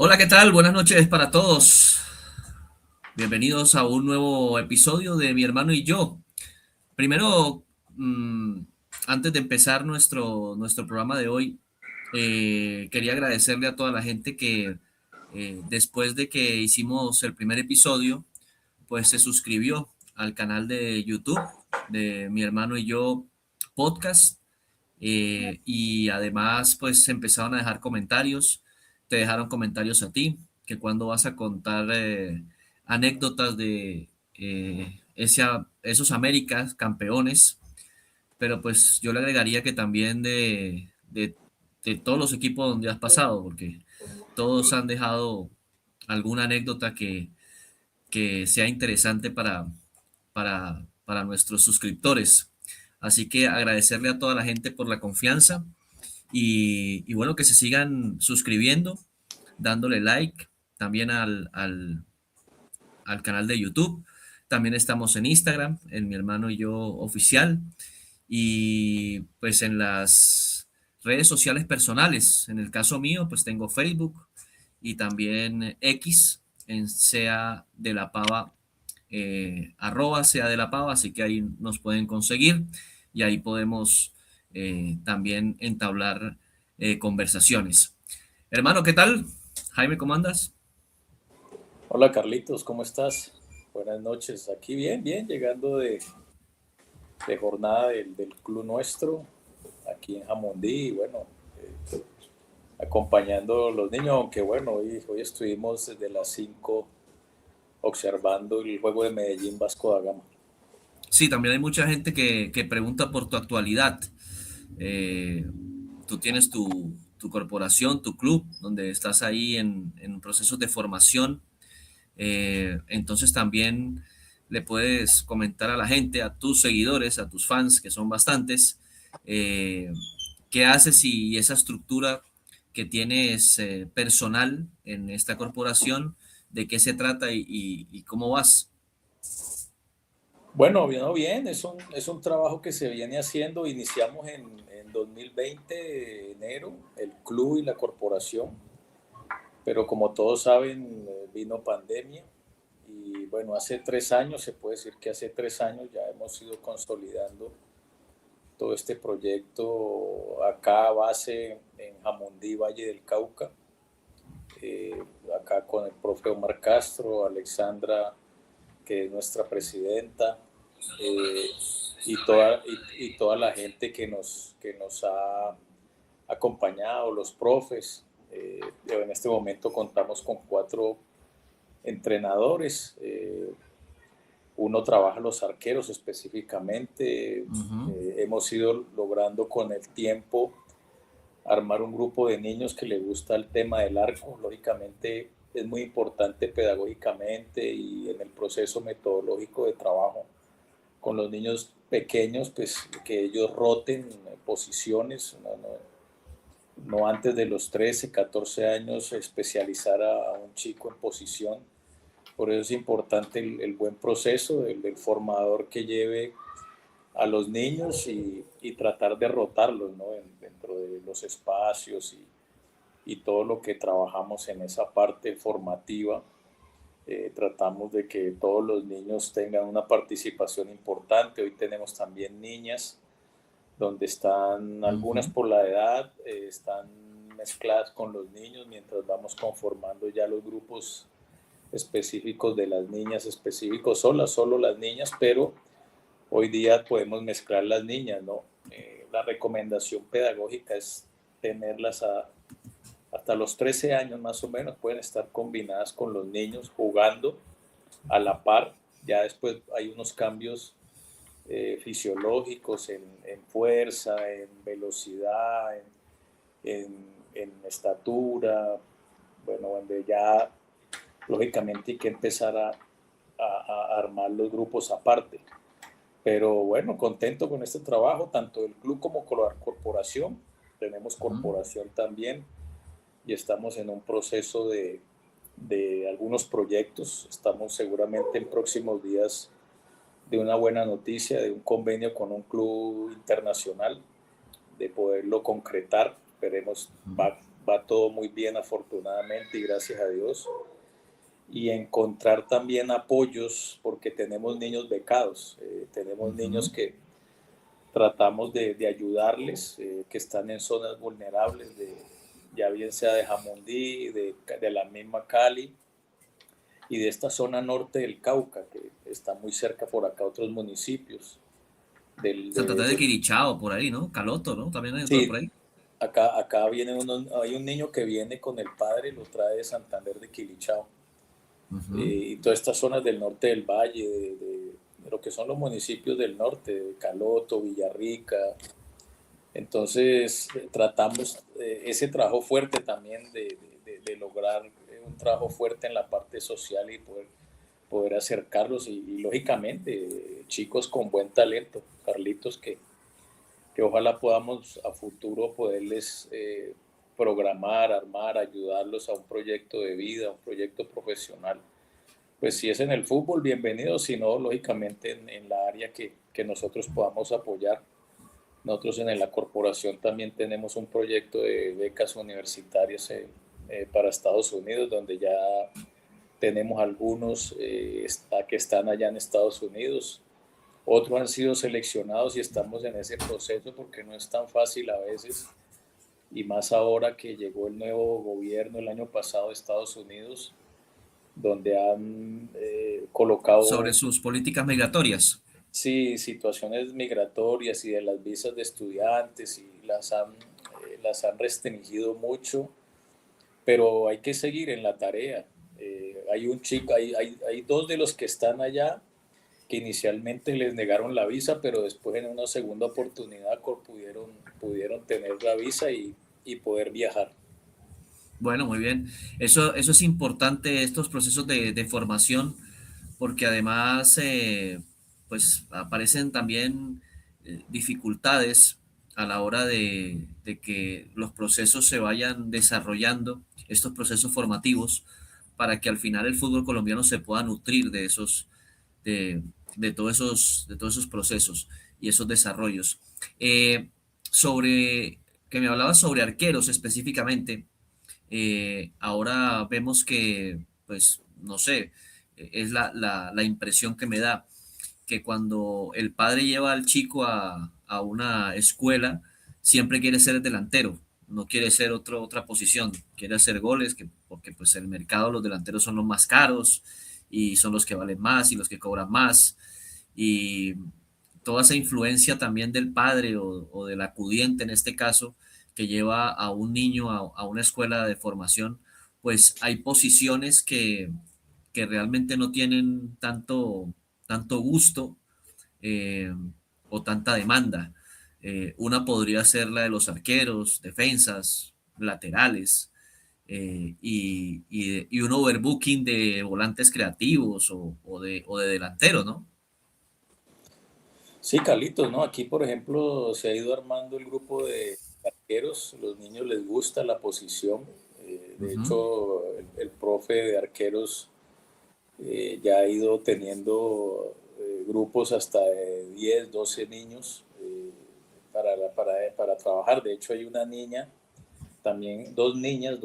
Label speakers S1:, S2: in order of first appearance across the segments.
S1: Hola, ¿qué tal? Buenas noches para todos. Bienvenidos a un nuevo episodio de Mi hermano y yo. Primero, mm, antes de empezar nuestro programa de hoy, quería agradecerle a toda la gente que después de que hicimos el primer episodio, pues se suscribió al canal de YouTube de Mi hermano y yo podcast. Y además, pues empezaron a dejar comentarios, te dejaron comentarios a ti, que cuando vas a contar anécdotas de esos Américas campeones, pero pues yo le agregaría que también de todos los equipos donde has pasado, porque todos han dejado alguna anécdota que sea interesante para nuestros suscriptores. Así que agradecerle a toda la gente por la confianza y bueno, que se sigan suscribiendo, dándole like también al canal de YouTube. También estamos en Instagram, en Mi hermano y yo oficial, y pues en las redes sociales personales. En el caso mío, pues tengo Facebook y también X en sea de la pava, arroba sea de la pava, así que ahí nos pueden conseguir y ahí podemos también entablar conversaciones. Hermano, ¿qué tal? Jaime, ¿cómo andas?
S2: Hola Carlitos, ¿cómo estás? Buenas noches. Aquí bien, bien, llegando de jornada del club nuestro, aquí en Jamundí, y bueno, acompañando a los niños, aunque bueno, hoy estuvimos desde las 5 observando el juego de Medellín Vasco da Gama.
S1: Sí, también hay mucha gente que pregunta por tu actualidad. Eh, Tú tienes tu corporación, tu club, donde estás ahí en procesos de formación. Entonces también le puedes comentar a la gente, a tus seguidores, a tus fans, que son bastantes, eh, qué haces y esa estructura que tienes personal en esta corporación, de qué se trata y cómo vas.
S2: Bueno, bien, no, bien, es un trabajo que se viene haciendo. Iniciamos en 2020, enero, el club y la corporación, pero como todos saben, vino pandemia. Y bueno, hace 3 años, se puede decir que hace 3 años ya hemos ido consolidando todo este proyecto acá a base en Jamundí, Valle del Cauca, acá con el profe Omar Castro, Alexandra, que es nuestra presidenta, eh, y toda la gente que nos ha acompañado, los profes. En este momento contamos con 4 entrenadores. Uno trabaja los arqueros específicamente.
S1: Ujú.
S2: Hemos ido logrando con el tiempo armar un grupo de niños que les gusta el tema del arco. Lógicamente es muy importante pedagógicamente y en el proceso metodológico de trabajo con los niños pequeños, pues que ellos roten posiciones, no antes de los 13, 14 años especializar a un chico en posición. Por eso es importante el buen proceso del formador que lleve a los niños y tratar de rotarlos, ¿no? Dentro de los espacios y todo lo que trabajamos en esa parte formativa. Tratamos de que todos los niños tengan una participación importante. Hoy tenemos también niñas donde están algunas
S1: Ujú.
S2: por la edad, están mezcladas con los niños mientras vamos conformando ya los grupos específicos de las niñas, específicos solo las niñas, pero hoy día podemos mezclar las niñas, ¿no? La recomendación pedagógica es tenerlas hasta los 13 años más o menos, pueden estar combinadas con los niños jugando a la par. Ya después hay unos cambios fisiológicos en fuerza, en velocidad, en estatura, bueno, donde ya lógicamente hay que empezar a armar los grupos aparte. Pero bueno, contento con este trabajo, tanto el club como con la corporación. Tenemos
S1: Ujú.
S2: corporación también y estamos en un proceso de algunos proyectos. Estamos seguramente en próximos días de una buena noticia, de un convenio con un club internacional, de poderlo concretar. Esperemos,
S1: Ujú.
S2: va todo muy bien afortunadamente y gracias a Dios. Y encontrar también apoyos porque tenemos niños becados, tenemos niños
S1: Ujú.
S2: que tratamos de ayudarles, que están en zonas vulnerables, ya bien sea de Jamundí, de la misma Cali y de esta zona norte del Cauca, que está muy cerca por acá otros municipios. Del,
S1: Santander de
S2: de,
S1: Quirichao, por ahí, ¿no? Caloto, ¿no? También hay por
S2: sí,
S1: ahí.
S2: acá hay un niño que viene con el padre, lo trae de Santander de Quilichao.
S1: Ujú.
S2: Y todas estas zonas del norte del valle, de lo que son los municipios del norte, de Caloto, Villarrica. Entonces tratamos ese trabajo fuerte también de lograr un trabajo fuerte en la parte social y poder acercarlos y lógicamente chicos con buen talento, Carlitos, que ojalá podamos a futuro poderles programar, armar, ayudarlos a un proyecto de vida, a un proyecto profesional. Pues si es en el fútbol, bienvenido, si no, lógicamente en la área que nosotros podamos apoyar. Nosotros en la corporación también tenemos un proyecto de becas universitarias para Estados Unidos, donde ya tenemos algunos que están allá en Estados Unidos. Otros han sido seleccionados y estamos en ese proceso porque no es tan fácil a veces, y más ahora que llegó el nuevo gobierno el año pasado de Estados Unidos, donde han
S1: Sobre
S2: colocado,
S1: sus políticas migratorias.
S2: sí, situaciones migratorias y de las visas de estudiantes y las han restringido mucho, pero hay que seguir en la tarea. Hay un chico, hay dos de los que están allá que inicialmente les negaron la visa, pero después en una segunda oportunidad pudieron tener la visa y poder viajar.
S1: Bueno, muy bien. Eso es importante, estos procesos de formación, porque además, pues aparecen también dificultades a la hora de que los procesos se vayan desarrollando, estos procesos formativos, para que al final el fútbol colombiano se pueda nutrir de de, de todos esos procesos y esos desarrollos. Sobre, que me hablaba sobre arqueros específicamente, ahora vemos que, pues, no sé, es la impresión que me da, que cuando el padre lleva al chico a una escuela, siempre quiere ser el delantero, no quiere ser otra posición, quiere hacer goles, porque pues el mercado, los delanteros son los más caros y son los que valen más y los que cobran más. Y toda esa influencia también del padre o del acudiente en este caso, que lleva a un niño a una escuela de formación, pues hay posiciones que realmente no tienen tanto gusto, eh, o tanta demanda. Una podría ser la de los arqueros, defensas, laterales, y un overbooking de volantes creativos o de delanteros, ¿no?
S2: Sí, Carlitos, ¿no? Aquí, por ejemplo, se ha ido armando el grupo de arqueros. Los niños les gusta la posición. De
S1: Ujú.
S2: hecho, el profe de arqueros ya ha ido teniendo grupos hasta de 10, 12 niños para trabajar. De hecho, hay una niña, también dos niñas,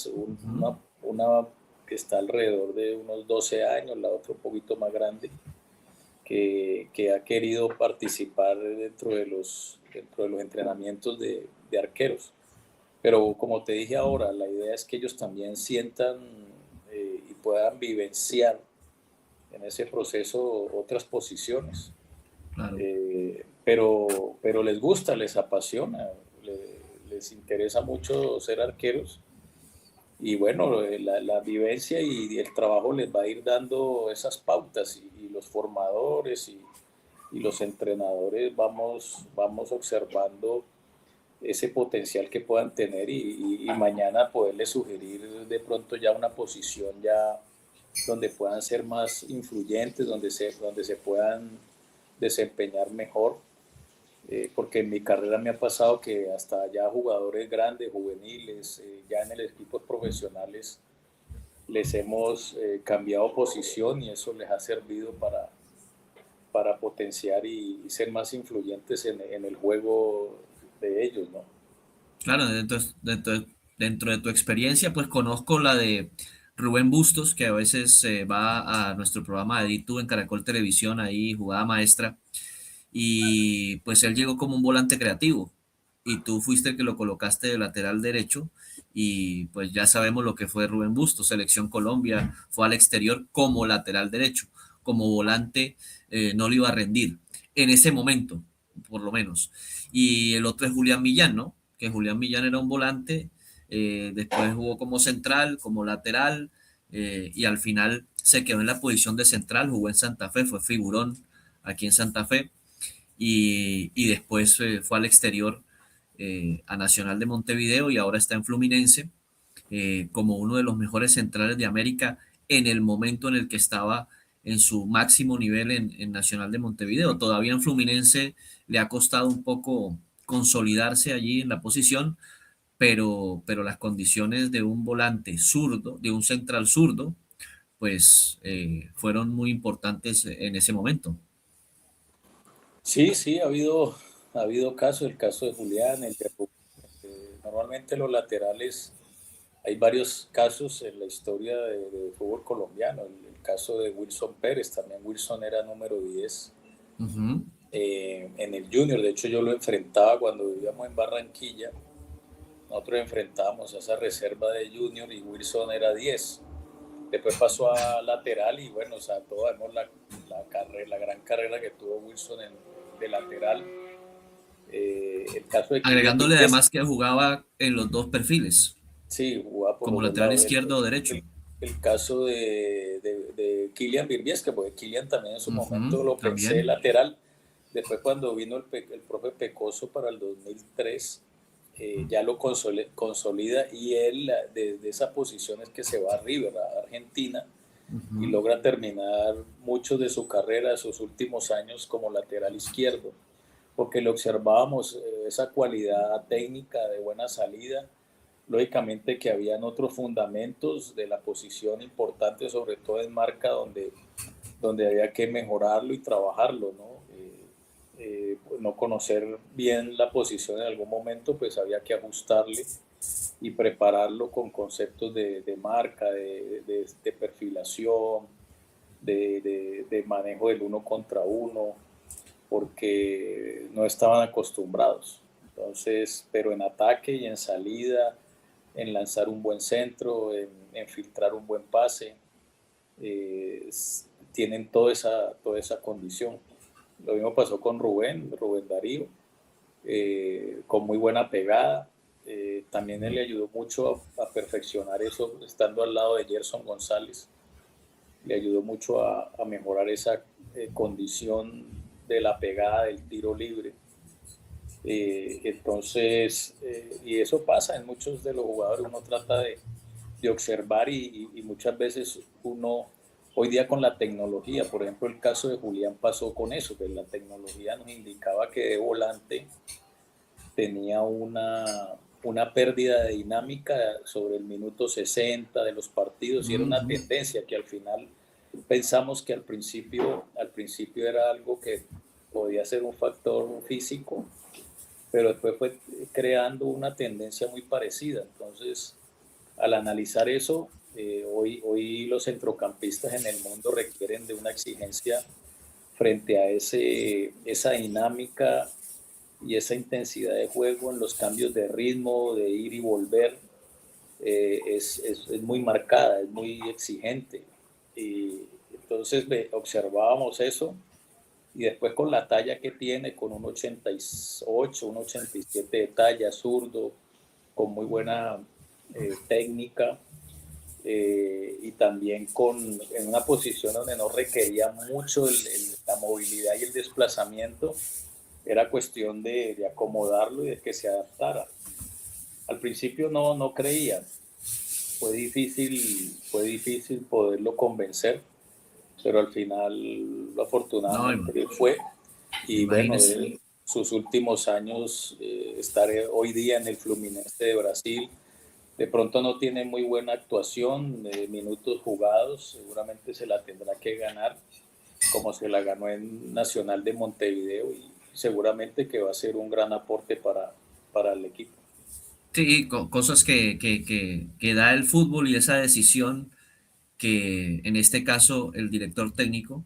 S1: Ujú.
S2: una que está alrededor de unos 12 años, la otra un poquito más grande, que ha querido participar dentro de los entrenamientos de arqueros. Pero como te dije ahora, la idea es que ellos también sientan y puedan vivenciar en ese proceso otras posiciones.
S1: Claro.
S2: Pero les gusta, les apasiona, les interesa mucho ser arqueros. Y bueno, la vivencia y el trabajo les va a ir dando esas pautas y los formadores y los entrenadores vamos observando ese potencial que puedan tener y mañana poderles sugerir de pronto ya una posición ya donde puedan ser más influyentes, donde se puedan desempeñar mejor. Porque en mi carrera me ha pasado que hasta ya jugadores grandes, juveniles, ya en el equipos profesionales, les hemos cambiado posición y eso les ha servido para potenciar y ser más influyentes en el juego de ellos, ¿no?
S1: Claro, dentro de tu experiencia, pues conozco la de Rubén Bustos, que a veces va a nuestro programa de DITU en Caracol Televisión, ahí jugada maestra, y pues él llegó como un volante creativo, y tú fuiste el que lo colocaste de lateral derecho, y pues ya sabemos lo que fue Rubén Bustos, Selección Colombia, fue al exterior como lateral derecho, como volante no le iba a rendir, en ese momento, por lo menos. Y el otro es Julián Millán, ¿no? Que Julián Millán era un volante, después jugó como central, como lateral, y al final se quedó en la posición de central, jugó en Santa Fe, fue figurón aquí en Santa Fe, y después fue al exterior, a Nacional de Montevideo, y ahora está en Fluminense, como uno de los mejores centrales de América en el momento en el que estaba en su máximo nivel en Nacional de Montevideo. Todavía en Fluminense le ha costado un poco consolidarse allí en la posición, pero las condiciones de un volante zurdo, de un central zurdo, pues fueron muy importantes en ese momento.
S2: Sí, sí, ha habido casos, el caso de Julián, el de Rubén. Normalmente los laterales, hay varios casos en la historia de fútbol colombiano. El caso de Wilson Pérez, también Wilson era número 10
S1: Ujú.
S2: en el Junior. De hecho, yo lo enfrentaba cuando vivíamos en Barranquilla. Nosotros enfrentábamos a esa reserva de Junior y Wilson era 10. Después pasó a lateral y bueno, o sea, todos vemos la gran carrera que tuvo Wilson de lateral. El caso de Kylian
S1: Agregándole
S2: Vives,
S1: además que jugaba en los dos perfiles,
S2: sí, jugaba por
S1: como
S2: los dos
S1: lateral
S2: lados.
S1: izquierdo o derecho.
S2: El caso de Kylian Vives, porque Kylian también en su
S1: Ujú,
S2: momento lo pensé
S1: también.
S2: lateral. Después cuando vino el profe Pecoso para el 2003, ya lo consolida y él de esa posición es que se va a River, a Argentina, y
S1: Ujú.
S2: logra terminar muchos de su carrera, sus últimos años como lateral izquierdo, porque le observábamos esa cualidad técnica de buena salida. Lógicamente que habían otros fundamentos de la posición importantes, sobre todo en marca, donde había que mejorarlo y trabajarlo, ¿no? Pues no conocer bien la posición en algún momento, pues había que ajustarle y prepararlo con conceptos de marca, de perfilación, de manejo del uno contra uno, porque no estaban acostumbrados. Entonces, pero en ataque y en salida, en lanzar un buen centro, en filtrar un buen pase, eh, tienen toda esa condición. Lo mismo pasó con Rubén Darío, con muy buena pegada. También él le ayudó mucho a perfeccionar eso, estando al lado de Gerson González, le ayudó mucho a mejorar esa condición de la pegada del tiro libre. Y eso pasa en muchos de los jugadores, uno trata de observar y muchas veces uno, hoy día con la tecnología, por ejemplo el caso de Julián pasó con eso, que la tecnología nos indicaba que de volante tenía una pérdida de dinámica sobre el minuto 60 de los partidos y era una
S1: Ujú.
S2: tendencia que al final pensamos que al principio era algo que podía ser un factor físico, pero después fue creando una tendencia muy parecida. Entonces, al analizar eso, hoy los centrocampistas en el mundo requieren de una exigencia frente a esa dinámica y esa intensidad de juego en los cambios de ritmo, de ir y volver, es muy marcada, es muy exigente. Y entonces observábamos eso y después con la talla que tiene, con un 88, un 87 de talla, zurdo, con muy buena técnica, y también en una posición donde no requería mucho la movilidad y el desplazamiento, era cuestión de acomodarlo y de que se adaptara. Al principio no creía, fue difícil poderlo convencer, pero al final
S1: No,
S2: afortunadamente fue. Y bueno,
S1: imagínese.
S2: sus últimos años, estar hoy día en el Fluminense de Brasil, de pronto no tiene muy buena actuación, minutos jugados, seguramente se la tendrá que ganar como se la ganó en Nacional de Montevideo y seguramente que va a ser un gran aporte para el equipo.
S1: Sí, cosas que da el fútbol y esa decisión que en este caso el director técnico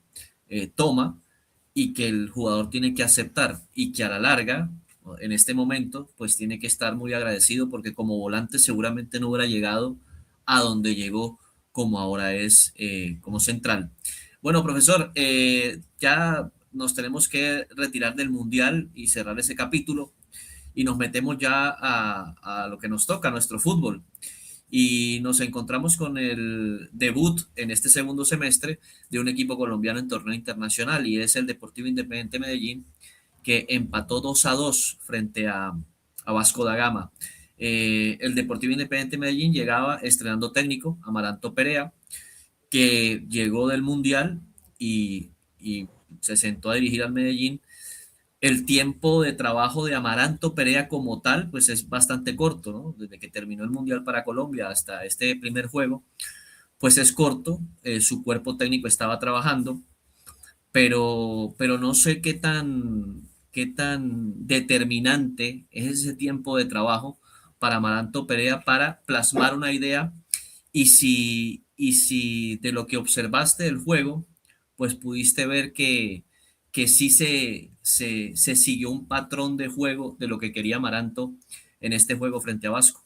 S1: toma y que el jugador tiene que aceptar y que a la larga, en este momento, pues tiene que estar muy agradecido porque como volante seguramente no hubiera llegado a donde llegó como ahora es como central. Bueno, profesor, ya nos tenemos que retirar del Mundial y cerrar ese capítulo y nos metemos ya a lo que nos toca, nuestro fútbol y nos encontramos con el debut en este segundo semestre de un equipo colombiano en torneo internacional y es el Deportivo Independiente Medellín que empató 2-2 frente a Vasco da Gama. El Deportivo Independiente Medellín llegaba estrenando técnico, Amaranto Perea, que llegó del Mundial y se sentó a dirigir al Medellín. El tiempo de trabajo de Amaranto Perea como tal, pues es bastante corto, ¿no? Desde que terminó el Mundial para Colombia hasta este primer juego, pues es corto. Su cuerpo técnico estaba trabajando, pero no sé qué tan determinante es ese tiempo de trabajo para Amaranto Perea para plasmar una idea y si de lo que observaste del juego, pues pudiste ver que sí se siguió un patrón de juego de lo que quería Amaranto en este juego frente a Vasco.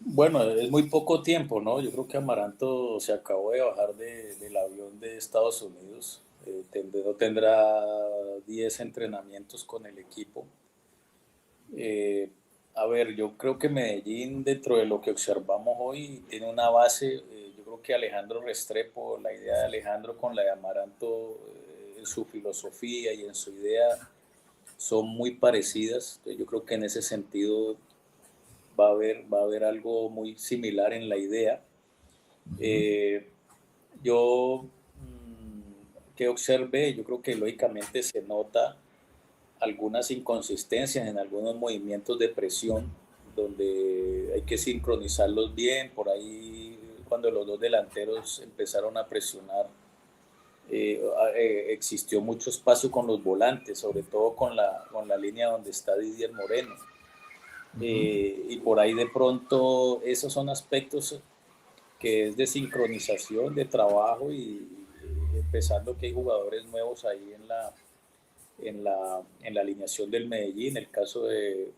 S2: Bueno, es muy poco tiempo, ¿no? Yo creo que Amaranto se acabó de bajar del avión de Estados Unidos. No tendrá 10 entrenamientos con el equipo. Eh, a ver, yo creo que Medellín, dentro de lo que observamos hoy, tiene una base. Yo creo que Alejandro Restrepo, la idea de Alejandro con la de Amaranto, en su filosofía y en su idea, son muy parecidas. Entonces, yo creo que en ese sentido va a haber algo muy similar en la idea.
S1: Ujú.
S2: Eh, yo, que observé, yo creo que lógicamente se nota algunas inconsistencias en algunos movimientos de presión, donde hay que sincronizarlos bien. Por ahí, cuando los dos delanteros empezaron a presionar, existió mucho espacio con los volantes, sobre todo con la línea donde está Didier Moreno.
S1: Ujú.
S2: Y por ahí de pronto esos son aspectos que es de sincronización, de trabajo y empezando que hay jugadores nuevos ahí en la alineación del Medellín, el caso de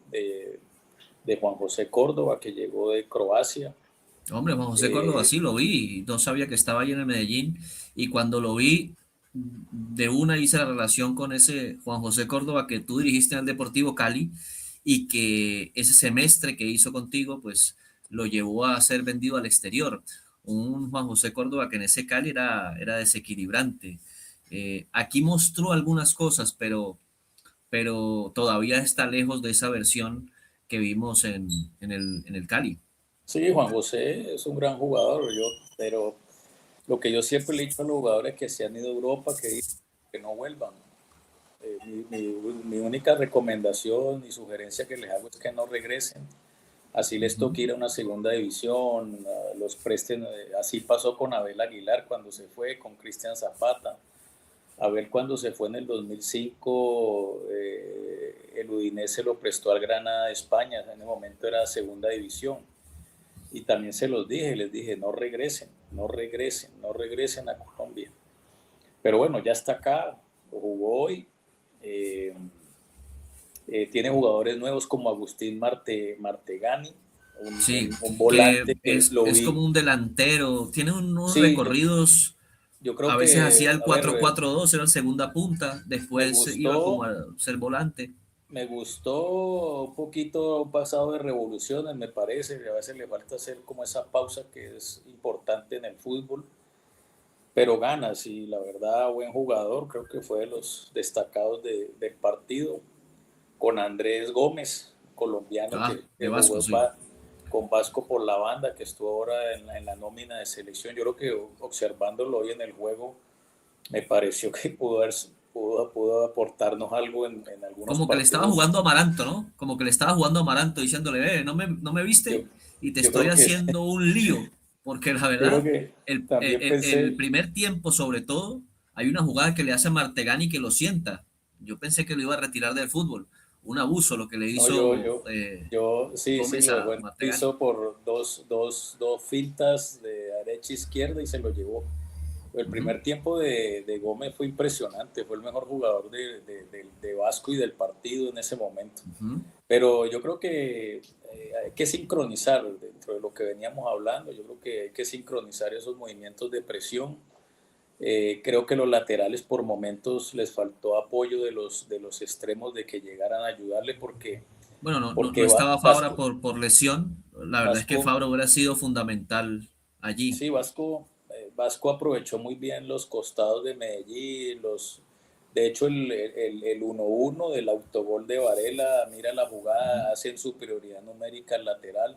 S2: Juan José Córdoba que llegó de Croacia.
S1: Hombre, Juan José Córdoba
S2: Eh,
S1: sí lo vi, no sabía que estaba ahí en el Medellín y cuando lo vi de una hice la relación con ese Juan José Córdoba que tú dirigiste en el Deportivo Cali y que ese semestre que hizo contigo pues lo llevó a ser vendido al exterior. Un Juan José Córdoba que en ese Cali era desequilibrante. Aquí mostró algunas cosas, pero todavía está lejos de esa versión que vimos en el Cali.
S2: sí, Juan José es un gran jugador, pero lo que yo siempre le he dicho a los jugadores que se han ido a Europa, que no vuelvan. Mi única recomendación y sugerencia que les hago es que no regresen. Así les
S1: Ujú.
S2: toca ir a una segunda división, los presten. Así pasó con Abel Aguilar cuando se fue, con Cristian Zapata. Abel cuando se fue en el 2005, el Udinese lo prestó al Granada de España, en el momento era segunda división. Y también se los dije, les dije, no regresen, no regresen, no regresen a Colombia. Pero bueno, ya está acá, lo jugó hoy. Eh, Tiene jugadores nuevos como Agustín Martegani, un,
S1: Sí,
S2: un, un
S1: que
S2: volante que
S1: es,
S2: lo
S1: es
S2: vi.
S1: como un delantero, tiene unos
S2: Sí,
S1: recorridos,
S2: yo creo
S1: a veces hacía
S2: que,
S1: el
S2: a ver,
S1: 4-4-2, era el segunda punta,
S2: me
S1: después iba como
S2: gustó,
S1: a ser volante.
S2: me gustó un poquito un pasado de revoluciones, me parece. A veces le falta hacer como esa pausa que es importante en el fútbol, pero gana, sí, la verdad, buen jugador, creo que fue de los destacados del partido, con Andrés Gómez, colombiano
S1: Ah,
S2: que
S1: de Vasco,
S2: jugó
S1: sí.
S2: con Vasco por la banda, que estuvo ahora en la nómina de selección. Yo creo que observándolo hoy en el juego, me pareció que pudo aportarnos algo en algunos
S1: Como que le estaba
S2: partidos.
S1: jugando a Amaranto, ¿no? Como que le estaba jugando a Amaranto diciéndole, ¿no me
S2: Yo,
S1: viste? Y te
S2: yo
S1: estoy
S2: creo que
S1: haciendo un lío. Porque la
S2: yo creo
S1: verdad,
S2: que
S1: el,
S2: también
S1: el, el
S2: pensé,
S1: primer tiempo, sobre todo, hay una jugada que le hace a Martegani que lo sienta. Yo pensé que lo iba a retirar del fútbol. un abuso lo que le
S2: No,
S1: hizo
S2: sí,
S1: Gómez
S2: lo dejó
S1: a
S2: en el
S1: Ortega.
S2: piso por dos fintas de derecha e izquierda y se lo llevó. El
S1: Ujú,
S2: primer tiempo de Gómez fue impresionante, fue el mejor jugador de Vasco y del partido en ese momento.
S1: ujú.
S2: Pero yo creo que hay que sincronizar dentro de lo que veníamos hablando, yo creo que hay que sincronizar esos movimientos de presión. Creo que los laterales por momentos les faltó apoyo de los extremos de que llegaran a ayudarle
S1: Bueno, no
S2: porque
S1: estaba Fabra
S2: Vasco,
S1: por lesión. La verdad es que
S2: Vasco,
S1: Fabra hubiera sido fundamental allí.
S2: sí, Vasco aprovechó muy bien los costados de Medellín, de hecho el 1-1 del autogol de Varela, mira la
S1: Ujú,
S2: jugada, hacen superioridad numérica al lateral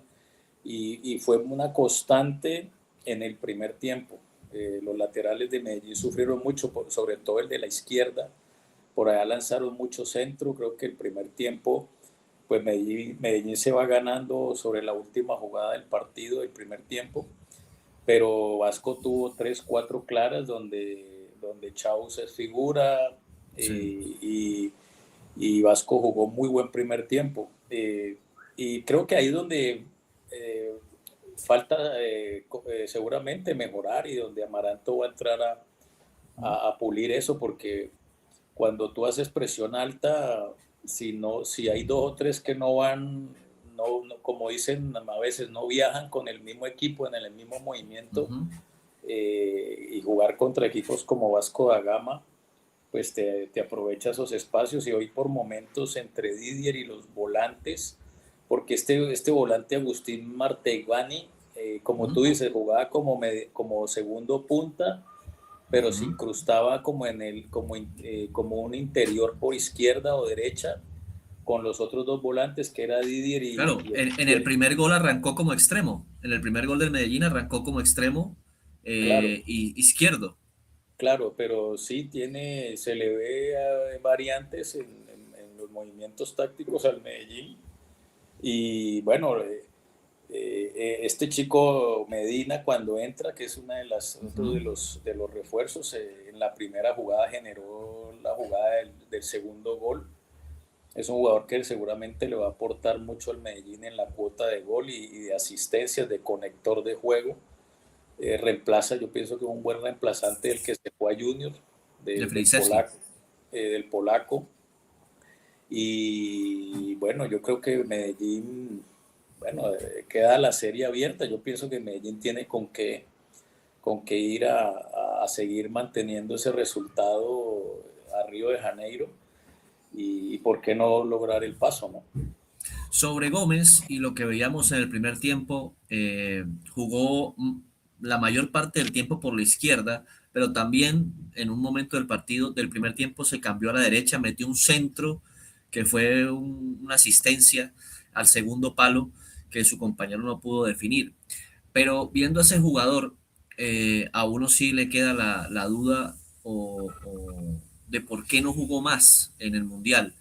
S2: y fue una constante en el primer tiempo. Los laterales de Medellín sufrieron mucho, sobre todo el de la izquierda, por allá lanzaron mucho centro, creo que el primer tiempo pues Medellín se va ganando sobre la última jugada del partido del primer tiempo, pero Vasco tuvo 3, 4 claras donde Chau se figura
S1: sí.
S2: y Vasco jugó muy buen primer tiempo. Y creo que ahí es donde eh, falta seguramente mejorar y donde Amaranto va a entrar
S1: Ujú,
S2: a pulir eso, porque cuando tú haces presión alta, si hay dos o tres que no van, como dicen a veces, no viajan con el mismo equipo en el mismo movimiento,
S1: ujú.
S2: y jugar contra equipos como Vasco da Gama, pues te aprovecha esos espacios y hoy por momentos entre Didier y los volantes, porque este volante Agustín Martegani, como
S1: Ujú,
S2: tú dices, jugaba como segundo punta, pero se
S1: ujú.
S2: incrustaba como un interior por izquierda o derecha con los otros dos volantes que era Didier
S1: Claro, en el primer gol arrancó como extremo. En el primer gol del Medellín arrancó como extremo
S2: claro,
S1: y izquierdo.
S2: claro, pero sí se le ve variantes en los movimientos tácticos al Medellín. Y bueno, este chico Medina cuando entra, que es una de las otro
S1: Ujú,
S2: de los refuerzos, en la primera jugada generó la jugada del segundo gol. Es un jugador que seguramente le va a aportar mucho al Medellín en la cuota de gol y de asistencias, de conector de juego. Reemplaza, yo pienso que es un buen reemplazante del que se fue a Junior,
S1: de
S2: del
S1: Feliceski.
S2: polaco. Del polaco. Y bueno, yo creo que Medellín, bueno, queda la serie abierta. Yo pienso que Medellín tiene con qué ir a seguir manteniendo ese resultado a Río de Janeiro y por qué no lograr el paso, ¿no?
S1: Sobre Gómez y lo que veíamos en el primer tiempo, jugó la mayor parte del tiempo por la izquierda, pero también en un momento del partido, del primer tiempo, se cambió a la derecha, metió un centro que fue una asistencia al segundo palo que su compañero no pudo definir. Pero viendo a ese jugador, a uno sí le queda la duda de por qué no jugó más en el Mundial,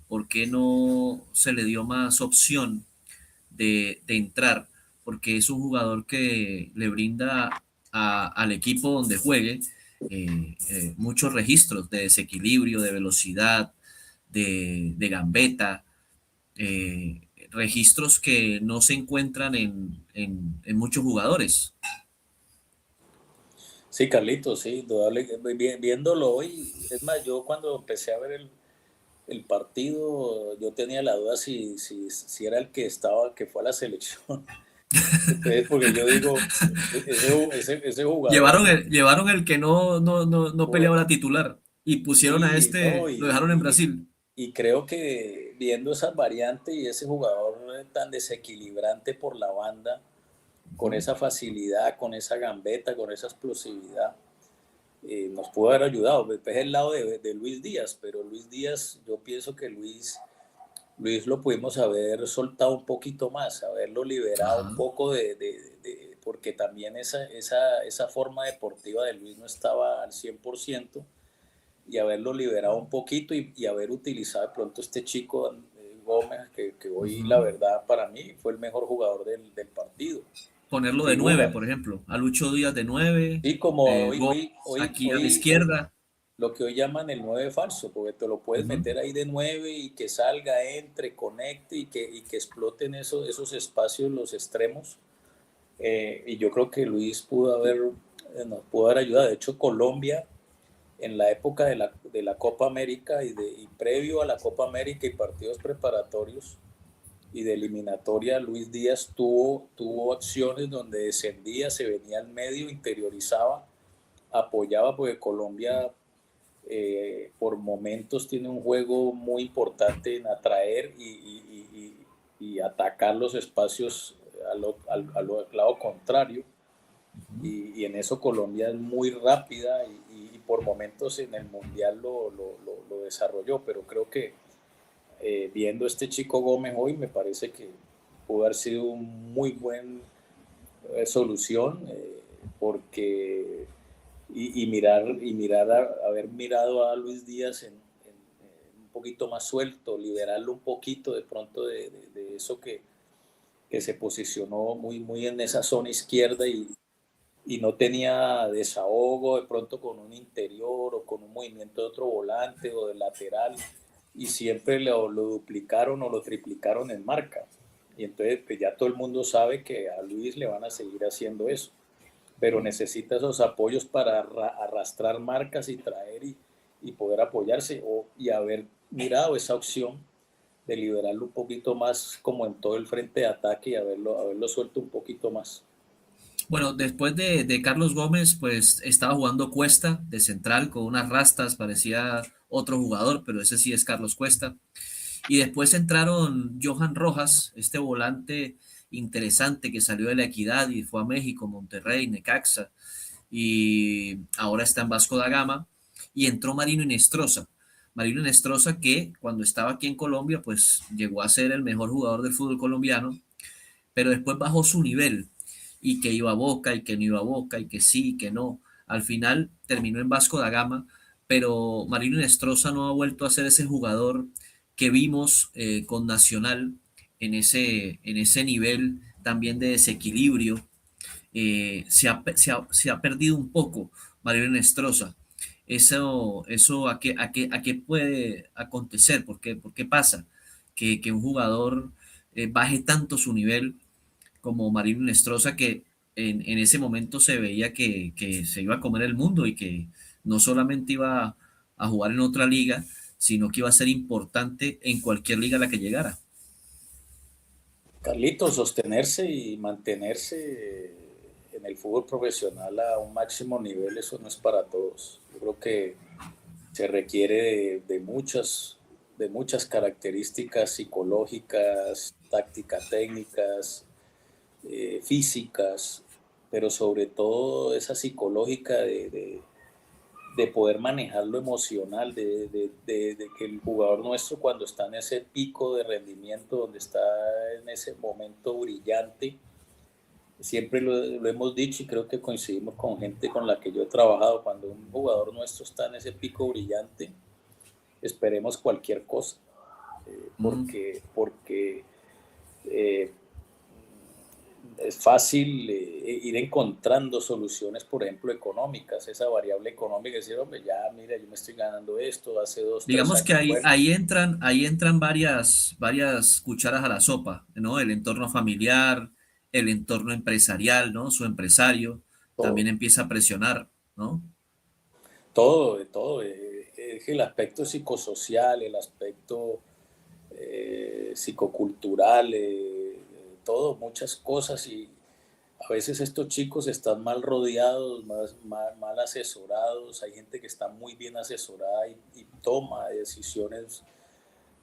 S1: por qué no se le dio más opción de entrar, porque es un jugador que le brinda al equipo donde juegue muchos registros de desequilibrio, de velocidad, de gambeta, registros que no se encuentran en muchos jugadores.
S2: Sí, Carlitos, sí, indudable, viéndolo hoy, es más, yo cuando empecé a ver el partido, yo tenía la duda si era el que estaba, que fue a la selección. Entonces, porque yo digo, ese jugador,
S1: Llevaron el que no
S2: jue-
S1: peleaba la titular y pusieron a
S2: sí, no,
S1: este, lo dejaron en Brasil.
S2: y creo que viendo esas variantes y ese jugador tan desequilibrante por la banda, con
S1: Ujú.
S2: esa facilidad, con esa gambeta, con esa explosividad, nos pudo haber ayudado. Pues es el lado de Luis Díaz, pero Luis Díaz, yo pienso que Luis lo pudimos haber soltado un poquito más, haberlo liberado un
S1: Ajá.
S2: poco porque también esa forma deportiva de Luis no estaba al 100% y haberlo liberado un poquito y haber utilizado de pronto este chico Gómez, que hoy la
S1: Ujú.
S2: verdad para mí fue el mejor jugador del partido.
S1: Ponerlo de nueve,
S2: Figura.
S1: por ejemplo, a Lucho Díaz de nueve,
S2: Sí, como
S1: Gómez aquí a la
S2: hoy
S1: izquierda.
S2: lo que hoy llaman el 9 falso, porque te lo puedes
S1: Ujú.
S2: meter ahí de 9 y que salga, entre, conecte y que exploten esos espacios, los extremos. Y yo creo que Luis nos pudo haber ayudado. De hecho, Colombia, en la época de la Copa América y previo a la Copa América y partidos preparatorios y de eliminatoria, Luis Díaz tuvo acciones donde descendía, se venía al medio, interiorizaba, apoyaba, porque Colombia por momentos tiene un juego muy importante en atraer y atacar los espacios al lado contrario.
S1: Ujú.
S2: Y en eso Colombia es muy rápida y por momentos en el Mundial lo desarrolló, pero creo que viendo este chico Gómez hoy me parece que pudo haber sido un muy buen solución, porque haber mirado a Luis Díaz un poquito más suelto, liberarlo un poquito de pronto de eso que se posicionó muy en esa zona izquierda y no tenía desahogo de pronto con un interior o con un movimiento de otro volante o de lateral, y siempre lo duplicaron o lo triplicaron en marca. Y entonces pues ya todo el mundo sabe que a Luis le van a seguir haciendo eso, pero necesita esos apoyos para arrastrar marcas y traer y poder apoyarse y haber mirado esa opción de liberarlo un poquito más como en todo el frente de ataque y haberlo suelto un poquito más.
S1: Bueno, después de Carlos Gómez, pues estaba jugando Cuesta de central con unas rastas, parecía otro jugador, pero ese sí es Carlos Cuesta. Y después entraron Johan Rojas, este volante interesante que salió de la Equidad y fue a México, Monterrey, Necaxa, y ahora está en Vasco da Gama. Y entró Marino Inestrosa. Marino Inestrosa que cuando estaba aquí en Colombia, pues llegó a ser el mejor jugador del fútbol colombiano, pero después bajó su nivel y que iba a Boca y que no iba a Boca y que sí y que no. Al final terminó en Vasco da Gama, pero Marino Nestroza no ha vuelto a ser ese jugador que vimos con Nacional en ese nivel también de desequilibrio. Se ha perdido un poco Marino Nestroza. Eso a qué puede acontecer? Por qué pasa? Que un jugador baje tanto su nivel como Marino Nestroza, que en ese momento se veía que se iba a comer el mundo y que no solamente iba a jugar en otra liga, sino que iba a ser importante en cualquier liga a la que llegara.
S2: Carlitos, sostenerse y mantenerse en el fútbol profesional a un máximo nivel, eso no es para todos. Yo creo que se requiere de muchas características psicológicas, tácticas, técnicas, físicas, pero sobre todo esa psicológica de poder manejar lo emocional, de que el jugador nuestro cuando está en ese pico de rendimiento, donde está en ese momento brillante, siempre lo hemos dicho y creo que coincidimos con gente con la que yo he trabajado, cuando un jugador nuestro está en ese pico brillante, esperemos cualquier cosa,
S1: Mm.
S2: porque eh, es fácil ir encontrando soluciones, por ejemplo, económicas, esa variable económica, decir, hombre, ya, mira, yo me estoy ganando esto, hace 2, 3
S1: Digamos que
S2: años, bueno,
S1: ahí entran varias cucharas a la sopa, ¿no? El entorno familiar, el entorno empresarial, ¿no? Su empresario
S2: todo,
S1: también empieza a presionar, ¿no?
S2: todo, es el aspecto psicosocial, el aspecto psicocultural, todo, muchas cosas, y a veces estos chicos están mal rodeados, mal asesorados, hay gente que está muy bien asesorada y toma decisiones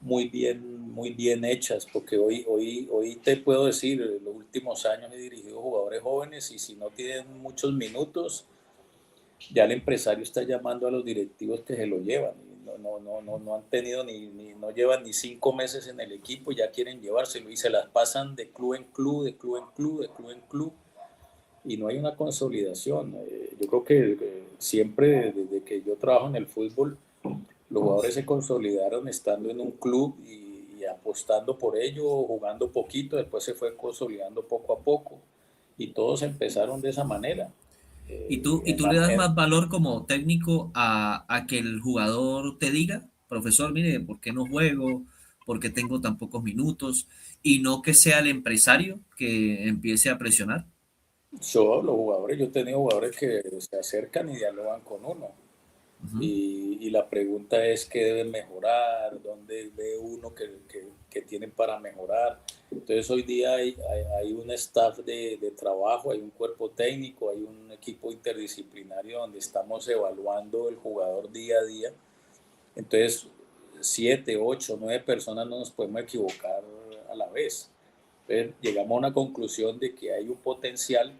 S2: muy bien hechas, porque hoy te puedo decir, en los últimos años he dirigido jugadores jóvenes y si no tienen muchos minutos, ya el empresario está llamando a los directivos que se lo llevan. Y no han tenido no llevan ni 5 meses en el equipo, ya quieren llevárselo y se las pasan de club en club, de club en club, de club en club, y no hay una consolidación. Yo creo que siempre desde que yo trabajo en el fútbol, los jugadores se consolidaron estando en un club y apostando por ello, jugando poquito, después se fue consolidando poco a poco y todos empezaron de esa manera.
S1: ¿Y tú le das más valor como técnico a que el jugador te diga, profesor, mire, ¿por qué no juego? ¿Por qué tengo tan pocos minutos? Y no que sea el empresario que empiece a presionar.
S2: Los jugadores, yo he tenido jugadores que se acercan y dialogan con uno.
S1: Ujú.
S2: Y la pregunta es qué deben mejorar, dónde ve uno que tienen para mejorar. Entonces hoy día hay un staff de trabajo, hay un cuerpo técnico, hay un equipo interdisciplinario donde estamos evaluando el jugador día a día. Entonces 7, 8, 9 personas no nos podemos equivocar a la vez. Entonces llegamos a una conclusión de que hay un potencial,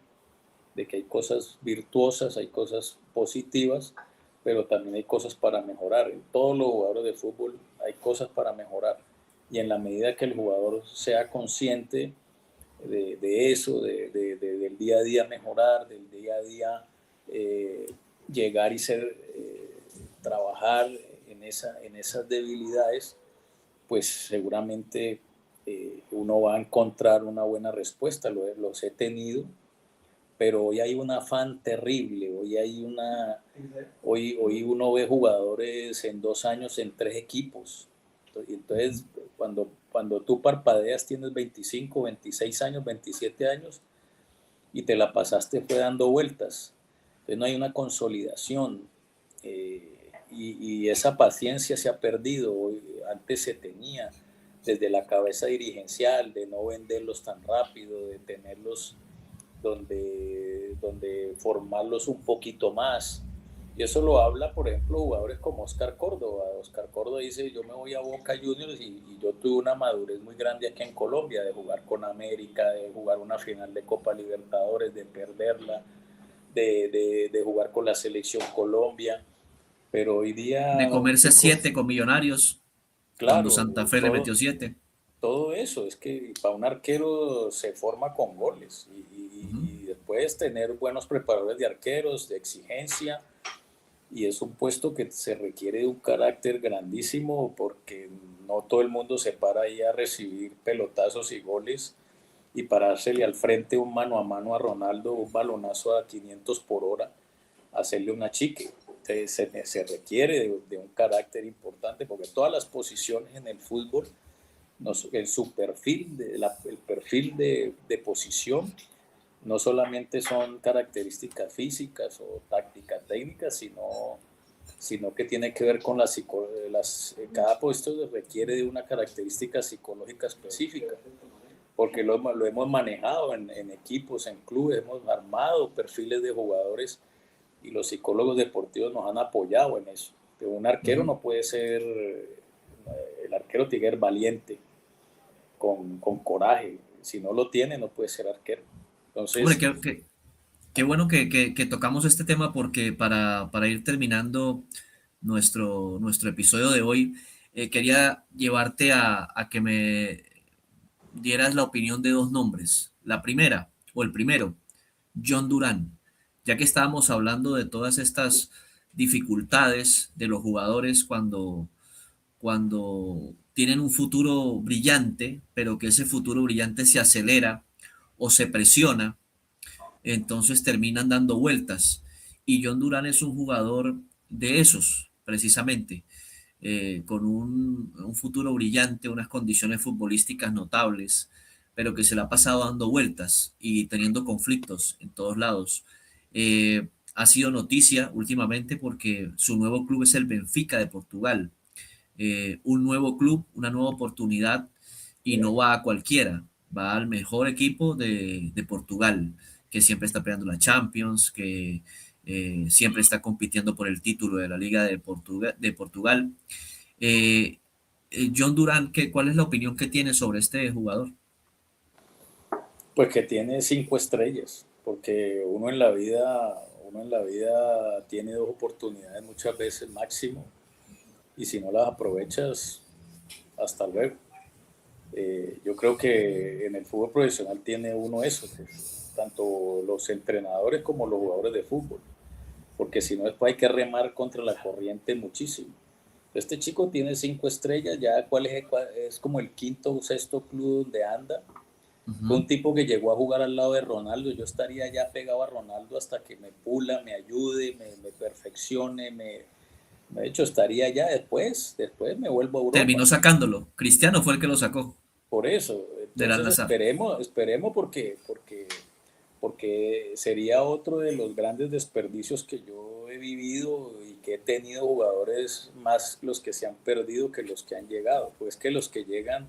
S2: de que hay cosas virtuosas, hay cosas positivas, pero también hay cosas para mejorar. En todos los jugadores de fútbol hay cosas para mejorar. Y en la medida que el jugador sea consciente de eso, del día a día mejorar, del día a día eh, llegar y trabajar en esas debilidades, pues seguramente uno va a encontrar una buena respuesta. Los he tenido, pero hoy hay un afán terrible, hoy uno ve jugadores en 2 años en 3 equipos. Entonces, cuando tú parpadeas tienes 25, 26 años, 27 años y te la pasaste fue dando vueltas. Entonces no hay una consolidación y esa paciencia se ha perdido. Antes se tenía desde la cabeza dirigencial de no venderlos tan rápido, de tenerlos donde formarlos un poquito más. Y eso lo habla, por ejemplo, jugadores como Oscar Córdoba. Oscar Córdoba dice, yo me voy a Boca Juniors y yo tuve una madurez muy grande aquí en Colombia, de jugar con América, de jugar una final de Copa Libertadores, de perderla, de jugar con la selección Colombia. Pero hoy
S1: De
S2: día un
S1: comerse
S2: chico,
S1: 7 con Millonarios, cuando
S2: claro,
S1: Santa Fe le metió
S2: todo,
S1: 7.
S2: todo eso, es que para un arquero se forma con goles
S1: Ujú.
S2: y después tener buenos preparadores de arqueros, de exigencia, y es un puesto que se requiere de un carácter grandísimo porque no todo el mundo se para ahí a recibir pelotazos y goles y parársele al frente un mano a mano a Ronaldo, un balonazo a 500 por hora, hacerle una chique. Entonces, se requiere de un carácter importante porque todas las posiciones en el fútbol en su perfil, el perfil de posición, no solamente son características físicas o tácticas técnicas, sino que tiene que ver con cada puesto requiere de una característica psicológica específica, porque lo hemos manejado en equipos, en clubes, hemos armado perfiles de jugadores y los psicólogos deportivos nos han apoyado en eso. Pero un arquero
S1: Ujú.
S2: no puede ser, el arquero tiene que ser valiente, con coraje. Si no lo tiene, no puede ser arquero.
S1: Hombre,
S2: Entonces,
S1: qué bueno que tocamos este tema porque para ir terminando nuestro episodio de hoy, quería llevarte a que me dieras la opinión de dos nombres. La primera, o el primero, John Durán, ya que estábamos hablando de todas estas dificultades de los jugadores cuando tienen un futuro brillante, pero que ese futuro brillante se acelera o se presiona, entonces terminan dando vueltas. Y John Durán es un jugador de esos, precisamente, con un futuro brillante, unas condiciones futbolísticas notables, pero que se le ha pasado dando vueltas y teniendo conflictos en todos lados. Ha sido noticia últimamente porque su nuevo club es el Benfica de Portugal. Un nuevo club, una nueva oportunidad y no va a cualquiera, va al mejor equipo de Portugal, que siempre está peleando la Champions, que siempre está compitiendo por el título de la Liga de Portugal. Eh, John Durán, ¿cuál es la opinión que tiene sobre este jugador?
S2: pues que tiene 5 estrellas, porque uno en la vida tiene 2 oportunidades muchas veces máximo, y si no las aprovechas, hasta luego. Yo creo que en el fútbol profesional tiene uno eso, pues, tanto los entrenadores como los jugadores de fútbol, porque si no después hay que remar contra la corriente muchísimo. Este chico tiene 5 estrellas, ya es como el quinto o sexto club donde anda, Fue
S1: Ujú.
S2: un tipo que llegó a jugar al lado de Ronaldo. Yo estaría ya pegado a Ronaldo hasta que me pula, me ayude, me perfeccione, de hecho estaría ya después me vuelvo a
S1: Terminó
S2: Europa.
S1: sacándolo. Cristiano fue el que lo sacó
S2: Por eso,
S1: del
S2: entonces
S1: Al-Nassr.
S2: esperemos porque sería otro de los grandes desperdicios que yo he vivido y que he tenido jugadores más los que se han perdido que los que han llegado. Pues que los que llegan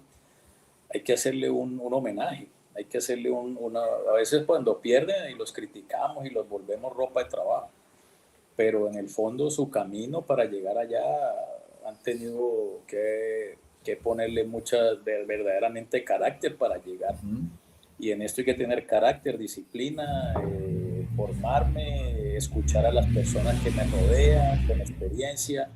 S2: hay que hacerle un homenaje, hay que hacerle a veces cuando pierden y los criticamos y los volvemos ropa de trabajo, pero en el fondo su camino para llegar allá han tenido que ponerle verdaderamente carácter para llegar.
S1: Ujú.
S2: Y en esto hay que tener carácter, disciplina, formarme, escuchar a las personas que me rodean con experiencia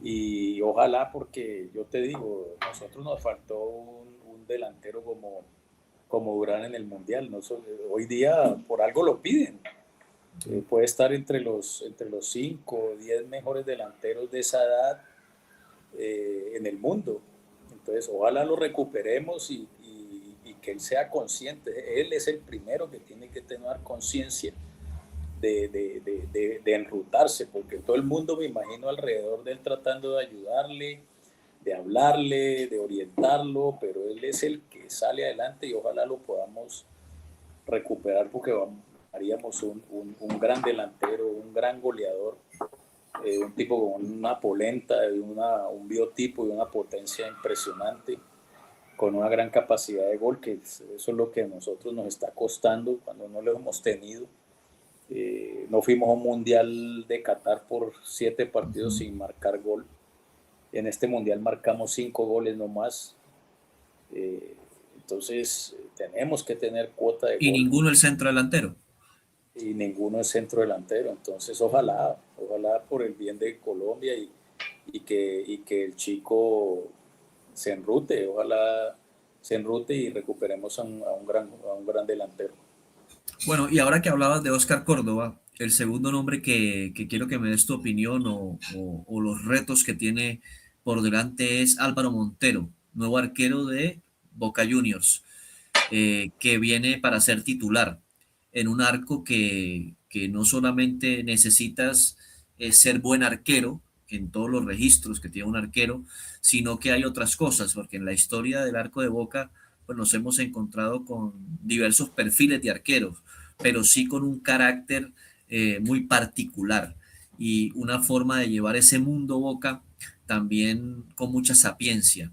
S2: y ojalá porque yo te digo, nosotros nos faltó un delantero como Durán en el Mundial. Hoy día por algo lo piden. Puede estar entre los 5 o 10 mejores delanteros de esa edad en el mundo. Entonces, ojalá lo recuperemos y que él sea consciente. Él es el primero que tiene que tener conciencia de enrutarse, porque todo el mundo me imagino alrededor de él tratando de ayudarle, de hablarle, de orientarlo, pero él es el que sale adelante y ojalá lo podamos recuperar porque haríamos un gran delantero, un gran goleador, un tipo con una polenta, un biotipo y una potencia impresionante, con una gran capacidad de gol, que eso es lo que a nosotros nos está costando cuando no lo hemos tenido. No fuimos a un mundial de Qatar por 7 partidos
S1: Ujú.
S2: sin marcar gol. En este mundial marcamos 5 goles nomás. Eh, entonces tenemos que tener cuota de
S1: Y
S2: gol
S1: ninguno el centro delantero.
S2: y ninguno es centro delantero. Entonces ojalá por el bien de Colombia y que el chico se enrute, ojalá se enrute y recuperemos a un gran delantero.
S1: Bueno, y ahora que hablabas de Oscar Córdoba, el segundo nombre que quiero que me des tu opinión o los retos que tiene por delante es Álvaro Montero, nuevo arquero de Boca Juniors, que viene para ser titular en un arco que no solamente necesitas ser buen arquero en todos los registros que tiene un arquero, sino que hay otras cosas, porque en la historia del arco de Boca pues nos hemos encontrado con diversos perfiles de arqueros, pero sí con un carácter muy particular y una forma de llevar ese mundo Boca también con mucha sapiencia.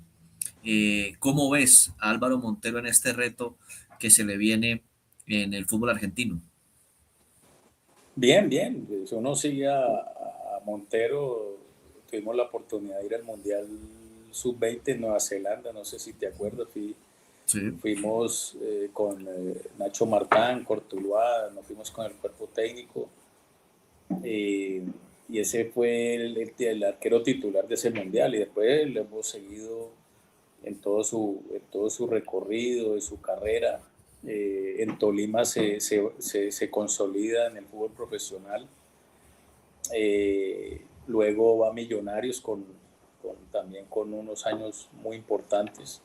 S1: ¿Cómo ves a Álvaro Montero en este reto que se le viene en el fútbol argentino?
S2: Bien, bien. Si uno sigue a Montero, tuvimos la oportunidad de ir al Mundial Sub-20 en Nueva Zelanda, no sé si te acuerdas,
S1: Sí.
S2: fuimos con Nacho Martán, Cortuluá, nos fuimos con el cuerpo técnico eh, y ese fue el arquero titular de ese Mundial y después lo hemos seguido en todo su recorrido, de su carrera. En Tolima se consolida en el fútbol profesional. Luego va a Millonarios también con unos años muy importantes.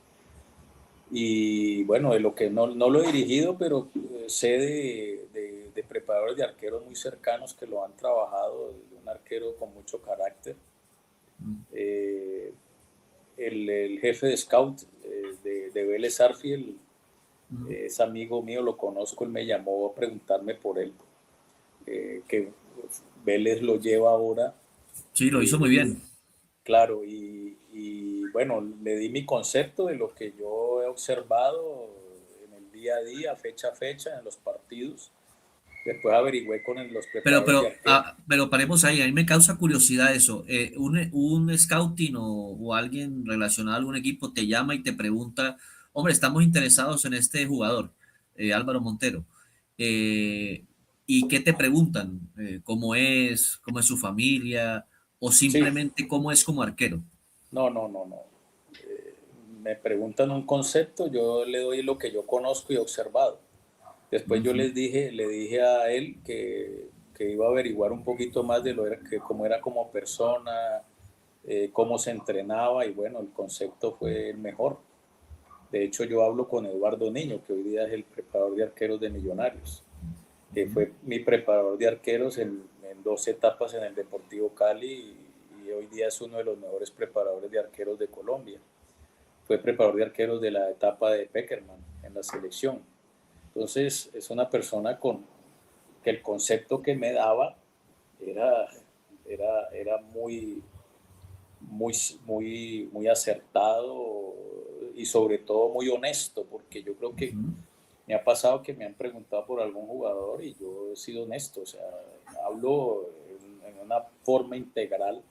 S2: Y bueno, de lo que no lo he dirigido, pero sé de preparadores de arqueros muy cercanos que lo han trabajado, un arquero con mucho carácter. Eh, el jefe de scout de Vélez Arfiel es amigo mío, lo conozco, él me llamó a preguntarme por él, que Vélez lo lleva ahora,
S1: Sí, lo hizo muy
S2: eh,
S1: bien.
S2: claro, y bueno, le di mi concepto de lo que yo he observado en el día a día, fecha a fecha, en los partidos. Después averigüé con los
S1: Pero,
S2: preparadores de
S1: pero,
S2: arquero.
S1: pero paremos ahí, a mí me causa curiosidad eso. Un scouting o alguien relacionado a algún equipo te llama y te pregunta, hombre, estamos interesados en este jugador, Álvaro Montero. Eh, ¿Y qué te preguntan? ¿Cómo es su familia? ¿O
S2: Sí,
S1: simplemente cómo es como arquero?
S2: no. Me preguntan un concepto, yo le doy lo que yo conozco y he observado. Después yo
S1: Ujú.
S2: le dije a él que iba a averiguar un poquito más de cómo era como persona, cómo se entrenaba y bueno, el concepto fue el mejor. De hecho, yo hablo con Eduardo Niño, que hoy día es el preparador de arqueros de Millonarios, que fue mi preparador de arqueros en 2 etapas en el Deportivo Cali y hoy día es uno de los mejores preparadores de arqueros de Colombia. Fue preparador de arqueros de la etapa de Peckerman en la selección. Entonces, es una persona con que el concepto que me daba era, era muy acertado y sobre todo muy honesto, porque yo creo que
S1: Ujú.
S2: me ha pasado que me han preguntado por algún jugador y yo he sido honesto, o sea, hablo en una forma integral